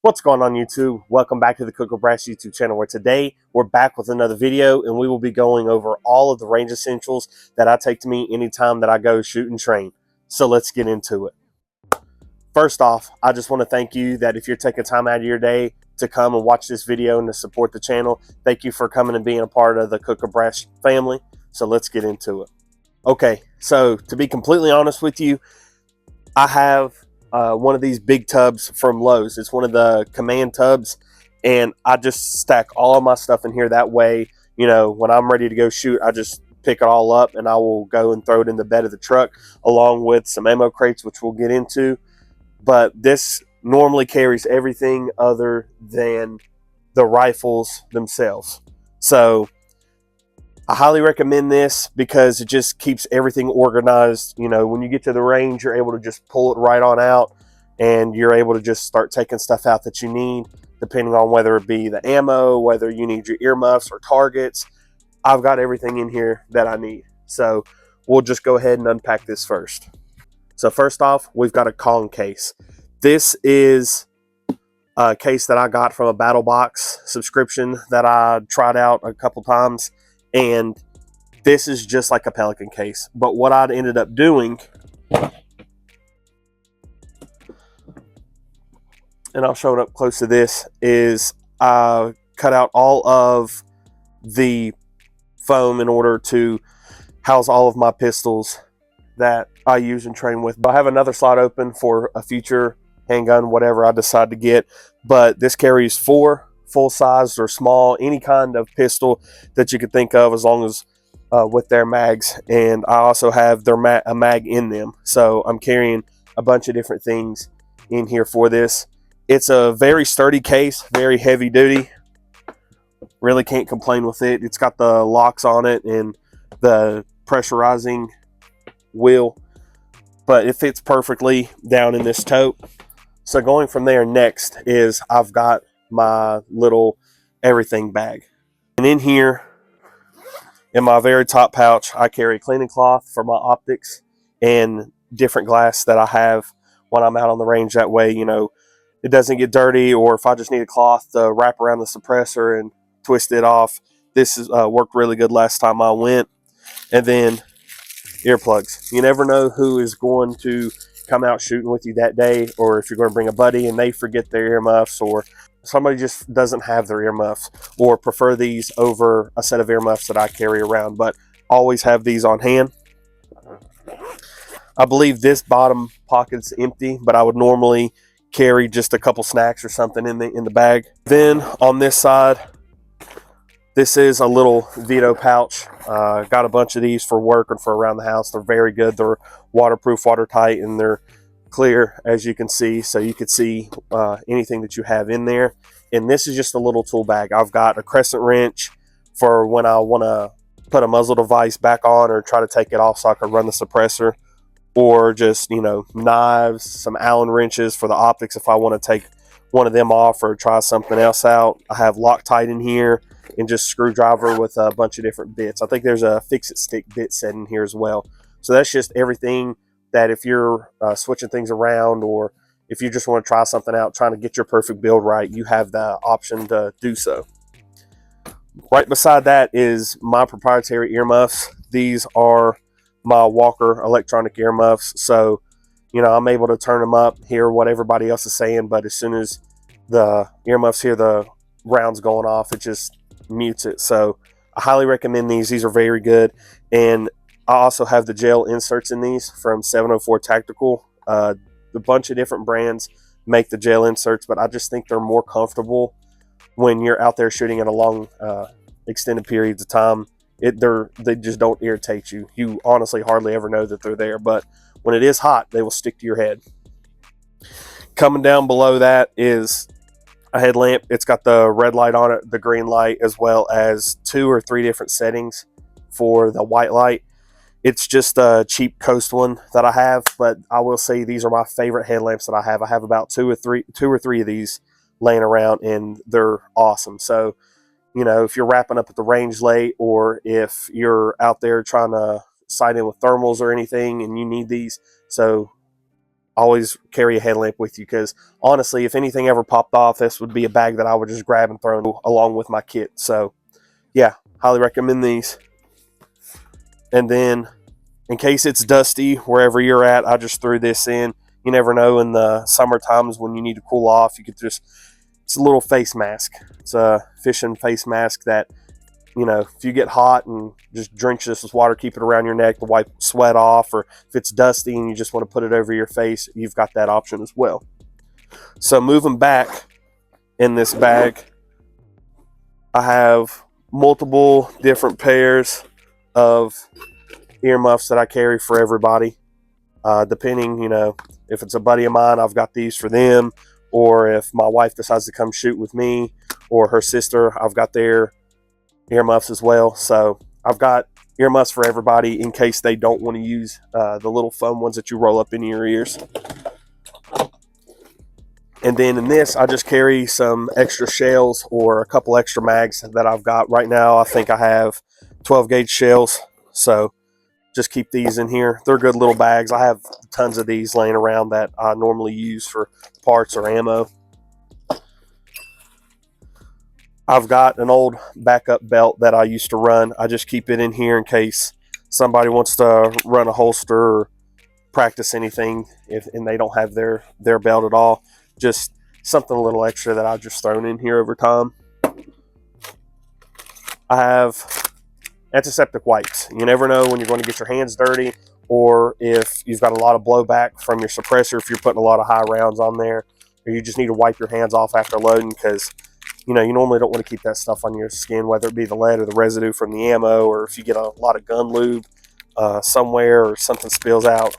What's going on YouTube? Welcome back to the Cooker Brass YouTube channel, where today we're back with another video and we will be going over all of the range essentials that I take to me anytime that I go shoot and train. So let's get into it. First off, I just want to thank you that if you're taking time out of your day to come and watch this video and to support the channel, thank you for coming and being a part of the Cooker Brass family. So let's get into it. Okay, so to be completely honest with you, I have one of these big tubs from Lowe's. It's one of the command tubs, and I just stack all of my stuff in here. That way, you know, when I'm ready to go shoot, I just pick it all up and I will go and throw it in the bed of the truck along with some ammo crates, which we'll get into. But this normally carries everything other than the rifles themselves. So I highly recommend this because it just keeps everything organized. You know, when you get to the range, you're able to just pull it right on out and you're able to just start taking stuff out that you need, depending on whether it be the ammo, whether you need your earmuffs or targets. I've got everything in here that I need. So we'll just go ahead and unpack this first. So first off, we've got a Kong case. This is a case that I got from a Battle Box subscription that I tried out a couple times. And this is just like a Pelican case. But what I'd ended up doing, and I'll show it up close to this, is I cut out all of the foam in order to house all of my pistols that I use and train with. But I have another slot open for a future handgun, whatever I decide to get. But this carries 4 full-sized or small, any kind of pistol that you could think of, as long as with their mags. And I also have their a mag in them, so I'm carrying a bunch of different things in here for this. It's a very sturdy case, very heavy duty. Really can't complain with it. It's got the locks on it and the pressurizing wheel, but it fits perfectly down in this tote. So going from there, next is I've got my little everything bag, and in here in my very top pouch I carry cleaning cloth for my optics and different glass that I have when I'm out on the range. That way, you know, it doesn't get dirty, or if I just need a cloth to wrap around the suppressor and twist it off. This is worked really good last time I went. And then earplugs. You never know who is going to come out shooting with you that day, or if you're going to bring a buddy and they forget their earmuffs, or somebody just doesn't have their earmuffs or prefer these over a set of earmuffs that I carry around. But always have these on hand. I believe this bottom pocket's empty, but I would normally carry just a couple snacks or something in the bag. Then on this side, this is a little Vito pouch. Got a bunch of these for work and for around the house. They're very good. They're waterproof, watertight, and they're clear, as you can see. So you can see anything that you have in there. And this is just a little tool bag. I've got a crescent wrench for when I want to put a muzzle device back on or try to take it off so I can run the suppressor. Or just, you know, knives, some Allen wrenches for the optics if I want to take one of them off or try something else out. I have Loctite in here, and just screwdriver with a bunch of different bits. I think there's a fix-it stick bit set in here as well. So that's just everything that if you're switching things around, or if you just want to try something out, trying to get your perfect build right, you have the option to do so. Right beside that is my proprietary earmuffs. These are my Walker electronic earmuffs. So, you know, I'm able to turn them up, hear what everybody else is saying, but as soon as the earmuffs hear the rounds going off, it just mutes it. So I highly recommend these. These are very good. And I also have the gel inserts in these from 704 Tactical. A bunch of different brands make the gel inserts, but I just think they're more comfortable when you're out there shooting at a long extended periods of time. They just don't irritate you. You honestly hardly ever know that they're there, but when it is hot, they will stick to your head. Coming down below that is a headlamp. It's got the red light on it, the green light, as well as 2 or 3 different settings for the white light. It's just a cheap Coast one that I have, but I will say these are my favorite headlamps that I have. I have about two or three of these laying around, and they're awesome. So, you know, if you're wrapping up at the range late, or if you're out there trying to sight in with thermals or anything and you need these, so always carry a headlamp with you, because honestly, if anything ever popped off, this would be a bag that I would just grab and throw along with my kit. So yeah, highly recommend these. And then in case it's dusty wherever you're at, I just threw this in. You never know, in the summer times when you need to cool off, you could just, it's a little face mask. It's a fishing face mask that, you know, if you get hot and just drench this with water, keep it around your neck to wipe sweat off, or if it's dusty and you just want to put it over your face, you've got that option as well. So moving back in this bag, I have multiple different pairs of earmuffs that I carry for everybody. Depending, you know, if it's a buddy of mine, I've got these for them, or if my wife decides to come shoot with me, or her sister, I've got their earmuffs as well. So I've got earmuffs for everybody in case they don't want to use the little foam ones that you roll up in your ears. And then in this, I just carry some extra shells or a couple extra mags that I've got. Right now, I think I have 12 gauge shells. So just keep these in here. They're good little bags. I have tons of these laying around that I normally use for parts or ammo. I've got an old backup belt that I used to run. I just keep it in here in case somebody wants to run a holster or practice anything and they don't have their belt at all. Just something a little extra that I've just thrown in here over time. I have antiseptic wipes. You never know when you're going to get your hands dirty, or if you've got a lot of blowback from your suppressor, if you're putting a lot of high rounds on there, or you just need to wipe your hands off after loading, because you know you normally don't want to keep that stuff on your skin, whether it be the lead or the residue from the ammo, or if you get a lot of gun lube somewhere or something spills out.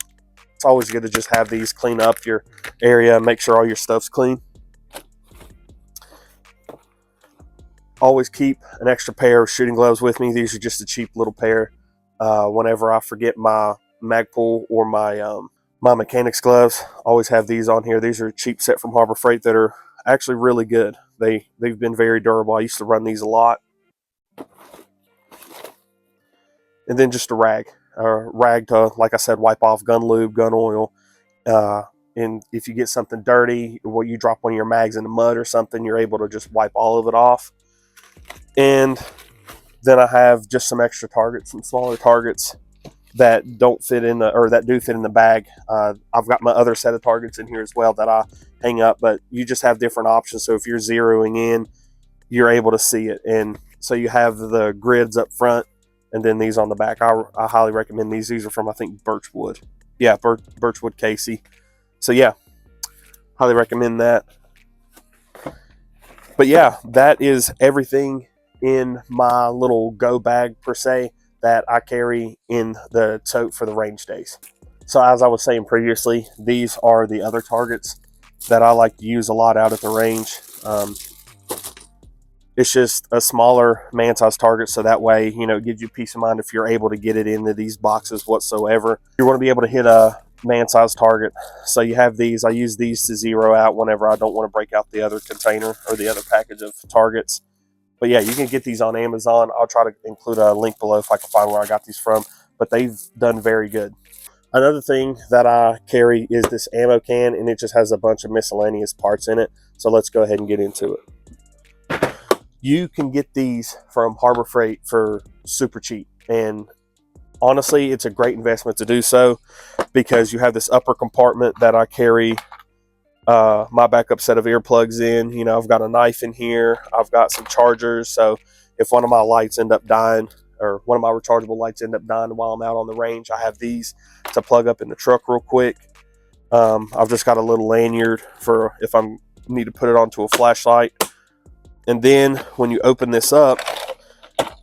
It's always good to just have these clean up your area and make sure all your stuff's clean. Always keep an extra pair of shooting gloves with me. These are just a cheap little pair. Whenever I forget my Magpul or my mechanics gloves, always have these on here. These are a cheap set from Harbor Freight that are actually really good. They've been very durable. I used to run these a lot. And then just a rag to, like I said, wipe off gun lube, gun oil. And if you get something dirty, well, you drop one of your mags in the mud or something, you're able to just wipe all of it off. And then I have just some extra targets, some smaller targets that don't fit in the, or that do fit in the bag. I've got my other set of targets in here as well that I hang up, but you just have different options. So if you're zeroing in, you're able to see it. And so you have the grids up front and then these on the back. I highly recommend these. These are from, I think, Birchwood. Yeah, Birchwood Casey. So yeah, highly recommend that. But yeah, that is everything in my little go bag per se that I carry in the tote for the range days. So as I was saying previously, these are the other targets that I like to use a lot out at the range. It's just a smaller man-sized target, so that way, you know, it gives you peace of mind if you're able to get it into these boxes whatsoever. You want to be able to hit a man-sized target. So you have these. I use these to zero out whenever I don't want to break out the other container or the other package of targets. But yeah, you can get these on Amazon. I'll try to include a link below if I can find where I got these from. But they've done very good. Another thing that I carry is this ammo can, and it just has a bunch of miscellaneous parts in it. So let's go ahead and get into it. You can get these from Harbor Freight for super cheap. And honestly, it's a great investment to do so, because you have this upper compartment that I carry my backup set of earplugs in. You know, I've got a knife in here. I've got some chargers. So if one of my lights end up dying, or one of my rechargeable lights end up dying while I'm out on the range, I have these to plug up in the truck real quick. I've just got a little lanyard for if I need to put it onto a flashlight. And then when you open this up,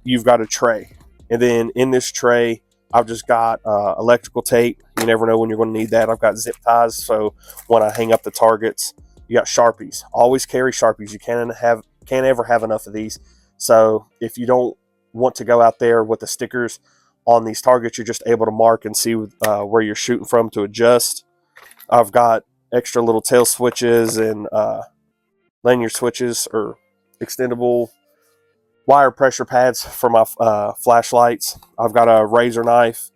you've got a tray. And then in this tray, I've just got electrical tape. You never know when you're going to need that. I've got zip ties, so when I hang up the targets, you got Sharpies. Always carry Sharpies. You can't ever have enough of these. So if you don't want to go out there with the stickers on these targets, you're just able to mark and see where you're shooting from to adjust. I've got extra little tail switches and lanyard switches or extendable wire pressure pads for my flashlights. I've got a razor knife,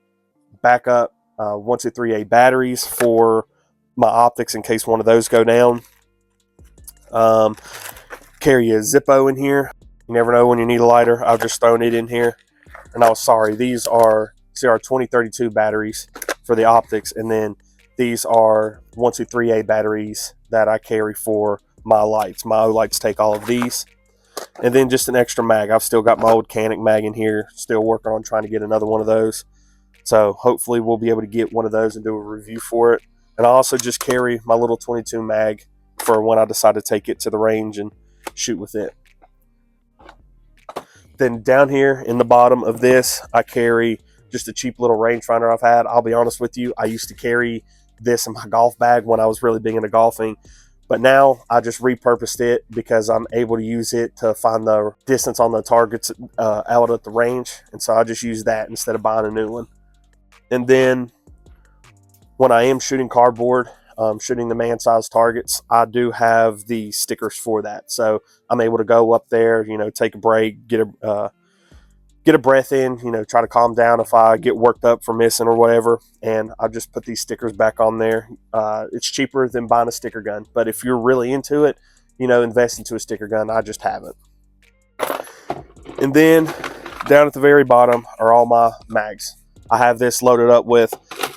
backup 123A batteries for my optics in case one of those go down. Carry a Zippo in here. You never know when you need a lighter. I've just thrown it in here. And I was sorry, these are CR2032 batteries for the optics, and then these are 123A batteries that I carry for my lights. My lights take all of these. And then just an extra mag. I've still got my old Canik mag in here, still working on trying to get another one of those. So hopefully we'll be able to get one of those and do a review for it. And I also just carry my little 22 mag for when I decide to take it to the range and shoot with it. Then down here in the bottom of this, I carry just a cheap little rangefinder I've had. I'll be honest with you, I used to carry this in my golf bag when I was really big into golfing. But now I just repurposed it because I'm able to use it to find the distance on the targets out at the range. And so I just use that instead of buying a new one. And then when I am shooting cardboard, shooting the man-sized targets, I do have the stickers for that. So I'm able to go up there, take a break, get a breath in, try to calm down if I get worked up for missing or whatever. And I just put these stickers back on there. It's cheaper than buying a sticker gun. But if you're really into it, invest into a sticker gun. I just haven't. And then down at the very bottom are all my mags. I have this loaded up with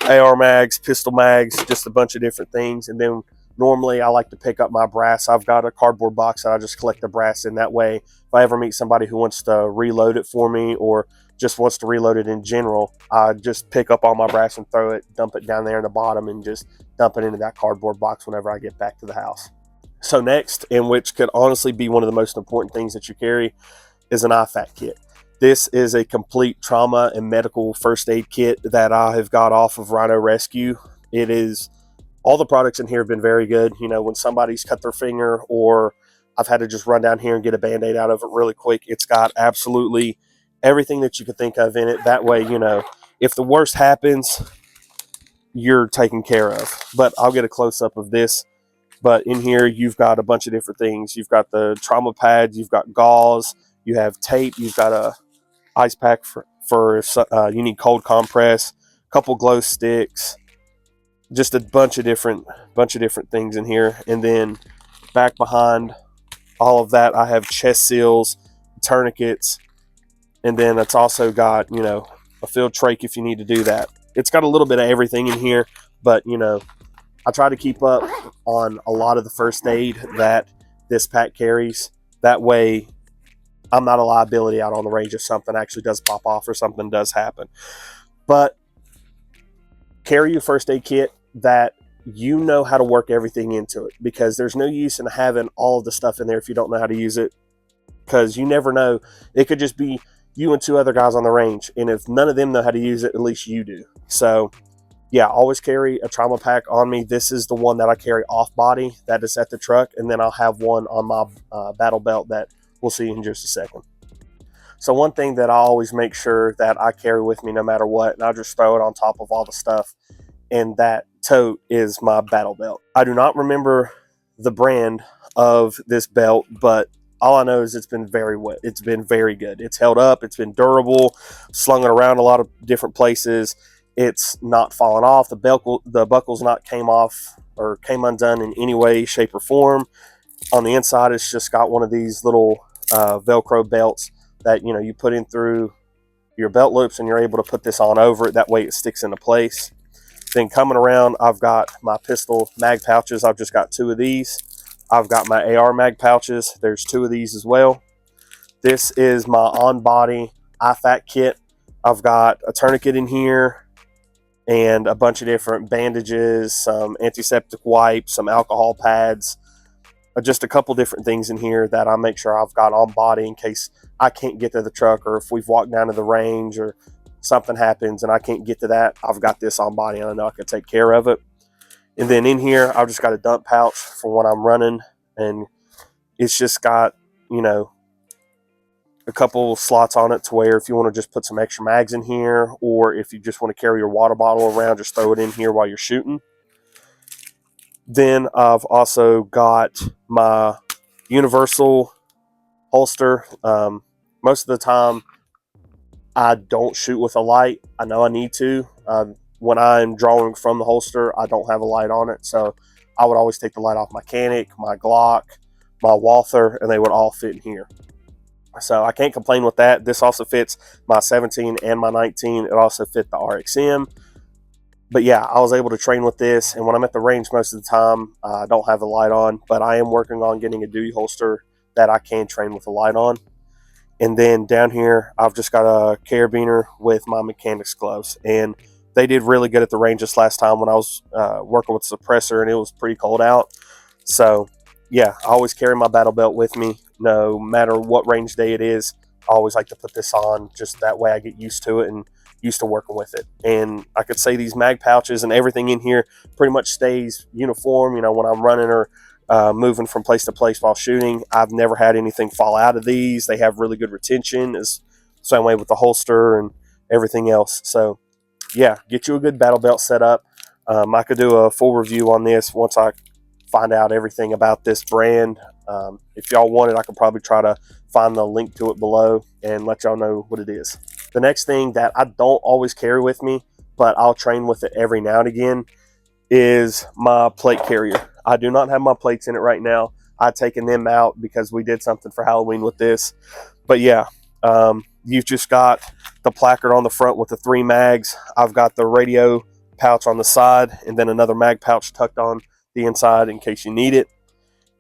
AR mags, pistol mags, just a bunch of different things. And then normally I like to pick up my brass. I've got a cardboard box that I just collect the brass in. That way, if I ever meet somebody who wants to reload it for me or just wants to reload it in general, I just pick up all my brass and throw it, dump it down there in the bottom, and just dump it into that cardboard box whenever I get back to the house. So next, and which could honestly be one of the most important things that you carry, is an IFAK kit. This is a complete trauma and medical first aid kit that I have got off of Rhino Rescue. It is, all the products in here have been very good. When somebody's cut their finger or I've had to just run down here and get a Band-Aid out of it really quick, it's got absolutely everything that you could think of in it. That way, if the worst happens, you're taken care of. But I'll get a close-up of this. But in here, you've got a bunch of different things. You've got the trauma pads, you've got gauze, you have tape, you've got a ice pack for you need cold compress, a couple glow sticks, just a bunch of different things in here. And then back behind all of that, I have chest seals, tourniquets, and then it's also got a field trach if you need to do that. It's got a little bit of everything in here, but I try to keep up on a lot of the first aid that this pack carries. That way I'm not a liability out on the range if something actually does pop off or something does happen. But carry your first aid kit that you know how to work everything into it, because there's no use in having all of the stuff in there if you don't know how to use it, because you never know. It could just be you and two other guys on the range, and if none of them know how to use it, at least you do. So yeah, always carry a trauma pack on me. This is the one that I carry off body, that is at the truck, and then I'll have one on my battle belt that we'll see in just a second. So one thing that I always make sure that I carry with me no matter what, and I'll just throw it on top of all the stuff, and that tote is my battle belt. I do not remember the brand of this belt, but all I know is it's been very wet. It's been very good. It's held up. It's been durable. Slung it around a lot of different places. It's not fallen off. The buckle's not came off or came undone in any way, shape, or form. On the inside, it's just got one of these little Velcro belts that you put in through your belt loops, and you're able to put this on over it. That way it sticks into place. Then coming around, I've got my pistol mag pouches. I've just got two of these. I've got my AR mag pouches. There's two of these as well. This is my on-body IFAK kit. I've got a tourniquet in here and a bunch of different bandages, some antiseptic wipes, some alcohol pads, just a couple different things in here that I make sure I've got on body in case I can't get to the truck, or if we've walked down to the range or something happens and I can't get to that, I've got this on body and I know I can take care of it. And then in here, I've just got a dump pouch for when I'm running, and it's just got, a couple slots on it to where if you want to just put some extra mags in here, or if you just want to carry your water bottle around, just throw it in here while you're shooting. Then I've also got my universal holster. Most of the time, I don't shoot with a light. I know I need to. when I'm drawing from the holster, I don't have a light on it. So I would always take the light off my Canik, my Glock, my Walther, and they would all fit in here. So I can't complain with that. This also fits my 17 and my 19. It also fit the RXM. But yeah, I was able to train with this. And when I'm at the range most of the time, I don't have the light on. But I am working on getting a duty holster that I can train with a light on. And then down here, I've just got a carabiner with my mechanics gloves. And they did really good at the range this last time when I was working with the suppressor and it was pretty cold out. So yeah, I always carry my battle belt with me, no matter what range day it is. I always like to put this on, just that way I get used to it and used to working with it. And I could say these mag pouches and everything in here pretty much stays uniform, you know, when I'm running or moving from place to place while shooting. I've never had anything fall out of these. They have really good retention, is same way with the holster and everything else. So yeah, get you a good battle belt set up. I could do a full review on this once I find out everything about this brand. If y'all want it, I could probably try to find the link to it below and let y'all know what it is. The next thing that I don't always carry with me, but I'll train with it every now and again, is my plate carrier. I do not have my plates in it right now. I've taken them out because we did something for Halloween with this. But yeah, you've just got the placard on the front with the 3 mags. I've got the radio pouch on the side and then another mag pouch tucked on the inside in case you need it.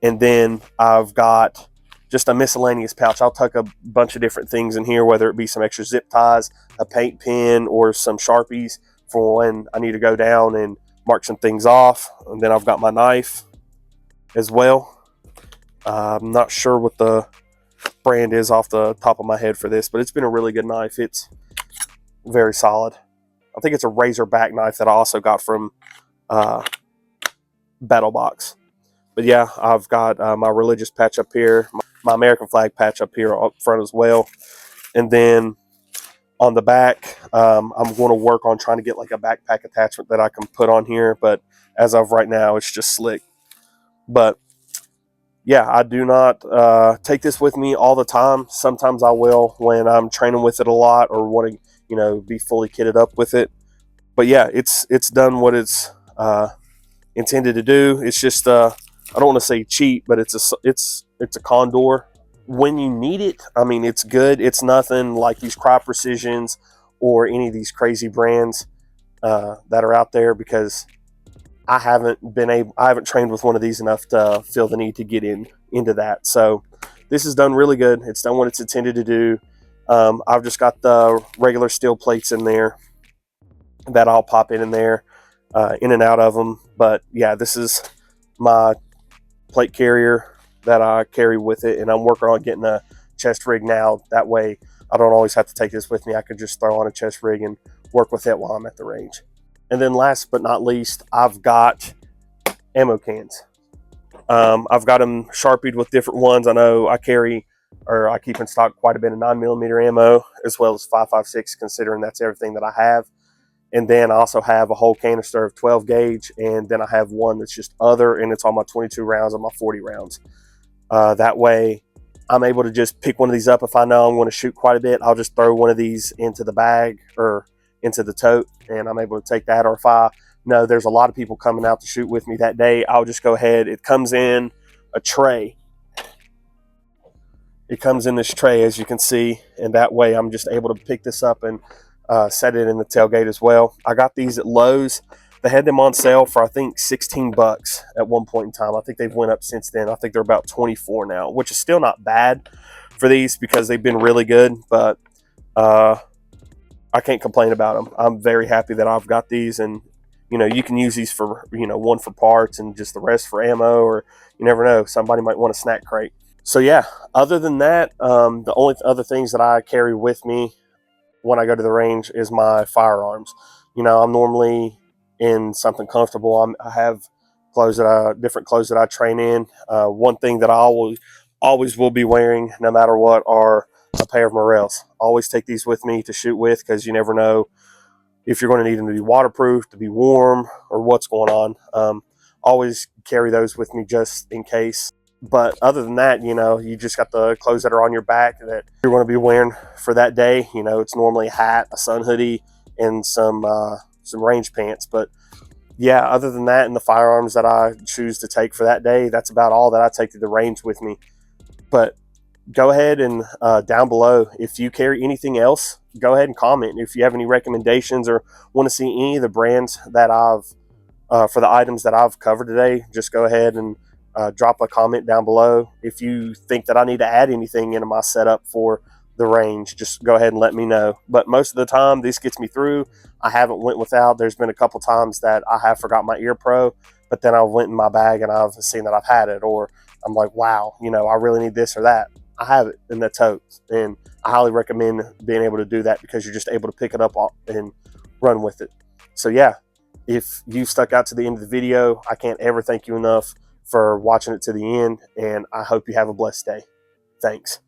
And then I've got just a miscellaneous pouch. I'll tuck a bunch of different things in here, whether it be some extra zip ties, a paint pen, or some Sharpies for when I need to go down and mark some things off. And then I've got my knife as well. I'm not sure what the brand is off the top of my head for this, but it's been a really good knife. It's very solid. I think it's a Razorback knife that I also got from Battle Box. But yeah, I've got my religious patch up here, my American flag patch up here up front as well. And then on the back, I'm going to work on trying to get like a backpack attachment that I can put on here. But as of right now, it's just slick. But yeah, I do not take this with me all the time. Sometimes I will when I'm training with it a lot or want to, you know, be fully kitted up with it. But yeah, it's done what it's intended to do. It's just I don't want to say cheap, but it's a Condor. When you need it, I mean, it's good. It's nothing like these Cry Precisions or any of these crazy brands that are out there, because I haven't trained with one of these enough to feel the need to get into that. So this is done really good. It's done what it's intended to do. I've just got the regular steel plates in there that I'll pop in there, in and out of them. But yeah, this is my plate carrier that I carry with it, and I'm working on getting a chest rig now. That way I don't always have to take this with me. I could just throw on a chest rig and work with it while I'm at the range. And then last but not least, I've got ammo cans. I've got them Sharpied with different ones. I know I keep in stock quite a bit of 9mm ammo as well as 5.56, considering that's everything that I have. And then I also have a whole canister of 12 gauge, and then I have one that's just other, and it's on my 22 rounds and my 40 rounds. That way I'm able to just pick one of these up. If I know I'm going to shoot quite a bit, I'll just throw one of these into the bag or into the tote, and I'm able to take that. Or if I know there's a lot of people coming out to shoot with me that day, I'll just go ahead. It comes in a tray. It comes in this tray, as you can see, and that way I'm just able to pick this up and set it in the tailgate as well. I got these at Lowe's. They had them on sale for I think 16 bucks at one point in time. I think they've went up since then. I think they're about 24 now, which is still not bad for these because they've been really good, but I can't complain about them. I'm very happy that I've got these, and you know, you can use these for, you know, one for parts and just the rest for ammo, or you never know, somebody might want a snack crate. So yeah, other than that, the only other things that I carry with me when I go to the range is my firearms. You know, I'm normally in something comfortable. I have different clothes that I train in. One thing that I always will be wearing, no matter what, are a pair of Morels. Always take these with me to shoot with, because you never know if you're going to need them to be waterproof, to be warm, or what's going on. Always carry those with me just in case. But other than that, you know, you just got the clothes that are on your back that you're going to be wearing for that day. You know, it's normally a hat, a sun hoodie, and some some range pants. But yeah, other than that and the firearms that I choose to take for that day, that's about all that I take to the range with me. But go ahead and down below, if you carry anything else, go ahead and comment. If you have any recommendations or want to see any of the brands that I've for the items that I've covered today, just go ahead and drop a comment down below. If you think that I need to add anything into my setup for the range, just go ahead and let me know. But most of the time, this gets me through. I haven't went without. There's been a couple times that I have forgot my ear pro, but then I went in my bag and I've seen that I've had it, or I'm like, wow, you know, I really need this or that. I have it in the tote, and I highly recommend being able to do that because you're just able to pick it up and run with it. So yeah, if you stuck out to the end of the video, I can't ever thank you enough for watching it to the end, and I hope you have a blessed day. Thanks.